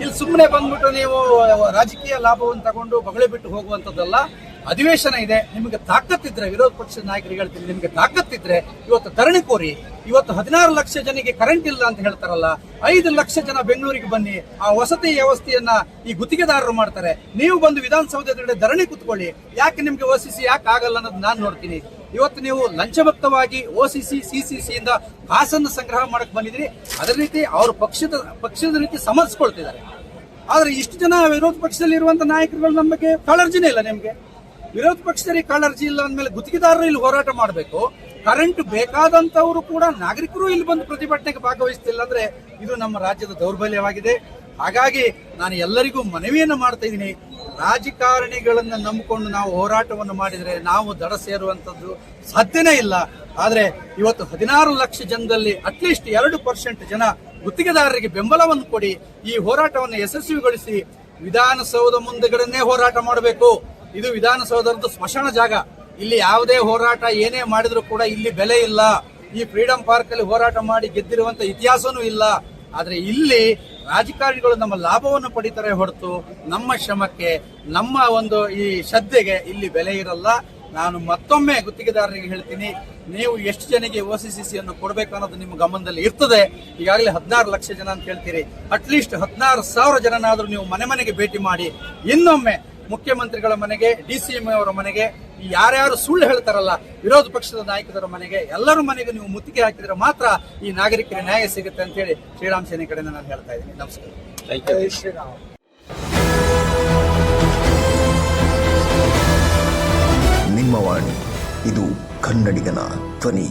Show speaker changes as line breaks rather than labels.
ಇಲ್ಲಿ ಸುಮ್ಮನೆ ಬಂದ್ಬಿಟ್ಟು ನೀವು ರಾಜಕೀಯ ಲಾಭವನ್ನು ತಗೊಂಡು ಬಗಳೆ ಬಿಟ್ಟು ಹೋಗುವಂಥದ್ದಲ್ಲ. ಅಧಿವೇಶನ ಇದೆ, ನಿಮಗೆ ತಾಕತ್ತಿದ್ರೆ, ವಿರೋಧ ಪಕ್ಷದ ನಾಯಕರಿಗೆ ಹೇಳ್ತೀನಿ, ನಿಮಗೆ ತಾಕತ್ತಿದ್ರೆ ಇವತ್ತು ಧರಣಿ ಕೋರಿ. ಇವತ್ತು 16 ಲಕ್ಷ ಜನಕ್ಕೆ ಕರೆಂಟ್ ಇಲ್ಲ ಅಂತ ಹೇಳ್ತಾರಲ್ಲ, 5 ಲಕ್ಷ ಜನ ಬೆಂಗಳೂರಿಗೆ ಬನ್ನಿ, ಆ ವಸತಿ ವ್ಯವಸ್ಥೆಯನ್ನ ಈ ಗುತ್ತಿಗೆದಾರರು ಮಾಡ್ತಾರೆ. ನೀವು ಬಂದು ವಿಧಾನಸೌಧದ ಧರಣಿ ಕುತ್ಕೊಳ್ಳಿ. ಯಾಕೆ ನಿಮ್ಗೆ OCC ಯಾಕೆ ಆಗಲ್ಲ ಅನ್ನೋದು ನಾನು ನೋಡ್ತೀನಿ. ಇವತ್ತು ನೀವು ಲಂಚಮುಕ್ತವಾಗಿ OCC CCC ಇಂದ ಕಾಸನ್ನು ಸಂಗ್ರಹ ಮಾಡಕ್ ಬಂದಿದ್ರಿ. ಅದೇ ರೀತಿ ಅವರು ಪಕ್ಷದ ರೀತಿ ಸಮರ್ಸ್ಕೊಳ್ತಿದ್ದಾರೆ. ಆದ್ರೆ ಇಷ್ಟು ಜನ ವಿರೋಧ ಪಕ್ಷದಲ್ಲಿ ಇರುವಂತ ನಾಯಕರುಗಳು ನಮ್ಮ ಬಗ್ಗೆ ಕಾಳಜಿನೇ ಇಲ್ಲ. ನಿಮ್ಗೆ ವಿರೋಧ ಪಕ್ಷದಲ್ಲಿ ಕಾಳಜಿ ಇಲ್ಲ ಅಂದ್ಮೇಲೆ ಗುತ್ತಿಗೆದಾರರು ಇಲ್ಲಿ ಹೋರಾಟ ಮಾಡಬೇಕು. ಕರೆಂಟ್ ಬೇಕಾದಂತವರು ಕೂಡ ನಾಗರಿಕರು ಇಲ್ಲಿ ಬಂದು ಪ್ರತಿಭಟನೆಗೆ ಭಾಗವಹಿಸ್ತಿಲ್ಲ ಅಂದ್ರೆ ಇದು ನಮ್ಮ ರಾಜ್ಯದ ದೌರ್ಬಲ್ಯವಾಗಿದೆ. ಹಾಗಾಗಿ ನಾನು ಎಲ್ಲರಿಗೂ ಮನವಿಯನ್ನು ಮಾಡ್ತಾ ಇದ್ದೀನಿ, ರಾಜಕಾರಣಿಗಳನ್ನ ನಂಬಿಕೊಂಡು ನಾವು ಹೋರಾಟವನ್ನು ಮಾಡಿದ್ರೆ ನಾವು ದಡ ಸೇರುವಂತದ್ದು ಸಾಧ್ಯನೇ ಇಲ್ಲ. ಆದ್ರೆ ಇವತ್ತು 16 ಲಕ್ಷ ಜನದಲ್ಲಿ ಅಟ್ಲೀಸ್ಟ್ 2% ಜನ ಗುತ್ತಿಗೆದಾರರಿಗೆ ಬೆಂಬಲವನ್ನು ಕೊಡಿ, ಈ ಹೋರಾಟವನ್ನು ಯಶಸ್ವಿಗೊಳಿಸಿ. ವಿಧಾನಸೌಧ ಮುಂದೆಗಡೆನೇ ಹೋರಾಟ ಮಾಡಬೇಕು. ಇದು ವಿಧಾನಸೌಧದ ಸ್ಮಶಾನ ಜಾಗ. ಇಲ್ಲಿ ಯಾವುದೇ ಹೋರಾಟ ಏನೇ ಮಾಡಿದ್ರು ಕೂಡ ಇಲ್ಲಿ ಬೆಲೆ ಇಲ್ಲ. ಈ ಫ್ರೀಡಂ ಪಾರ್ಕ್ ಅಲ್ಲಿ ಹೋರಾಟ ಮಾಡಿ ಗೆದ್ದಿರುವಂತ ಇತಿಹಾಸನೂ ಇಲ್ಲ. ಆದ್ರೆ ಇಲ್ಲಿ ರಾಜಕಾರಣಿಗಳು ನಮ್ಮ ಲಾಭವನ್ನು ಪಡಿತಾರೆ ಹೊರತು ನಮ್ಮ ಶ್ರಮಕ್ಕೆ, ನಮ್ಮ ಒಂದು ಈ ಶ್ರದ್ಧೆಗೆ ಇಲ್ಲಿ ಬೆಲೆ ಇರಲ್ಲ. ನಾನು ಮತ್ತೊಮ್ಮೆ ಗುತ್ತಿಗೆದಾರರಿಗೆ ಹೇಳ್ತೀನಿ, ನೀವು ಎಷ್ಟು ಜನಕ್ಕೆ OCC ಅನ್ನು ಕೊಡಬೇಕು ಅನ್ನೋದು ನಿಮ್ಮ ಗಮನದಲ್ಲಿ ಇರ್ತದೆ. ಈಗಾಗಲೇ 16 ಲಕ್ಷ ಜನ ಅಂತ ಹೇಳ್ತೀರಿ, ಅಟ್ಲೀಸ್ಟ್ 16,000 ಜನನಾದ್ರೂ ನೀವು ಮನೆ ಮನೆಗೆ ಭೇಟಿ ಮಾಡಿ. ಇನ್ನೊಮ್ಮೆ ಮುಖ್ಯಮಂತ್ರಿಗಳ ಮನೆಗೆ, DCM ಅವರ ಮನೆಗೆ, ಯಾರ್ಯಾರು ಸುಳ್ಳು ಹೇಳ್ತಾರಲ್ಲ ವಿರೋಧ ಪಕ್ಷದ ನಾಯಕರ ಮನೆಗೆ, ಎಲ್ಲರ ಮನೆಗೆ ನೀವು ಮುತ್ತಿಗೆ ಹಾಕಿದ್ರೆ ಮಾತ್ರ ಈ ನಾಗರಿಕರಿಗೆ ನ್ಯಾಯ ಸಿಗುತ್ತೆ ಅಂತ ಹೇಳಿ ಶ್ರೀರಾಮ್ ಸೇನೆ ಕಡೆಯಿಂದ ನಾನು ಹೇಳ್ತಾ ಇದ್ದೀನಿ. ನಮಸ್ಕಾರ.
ನಿಮ್ಮ ವಾಣಿ, ಇದು ಕನ್ನಡಿಗನ ಧ್ವನಿ.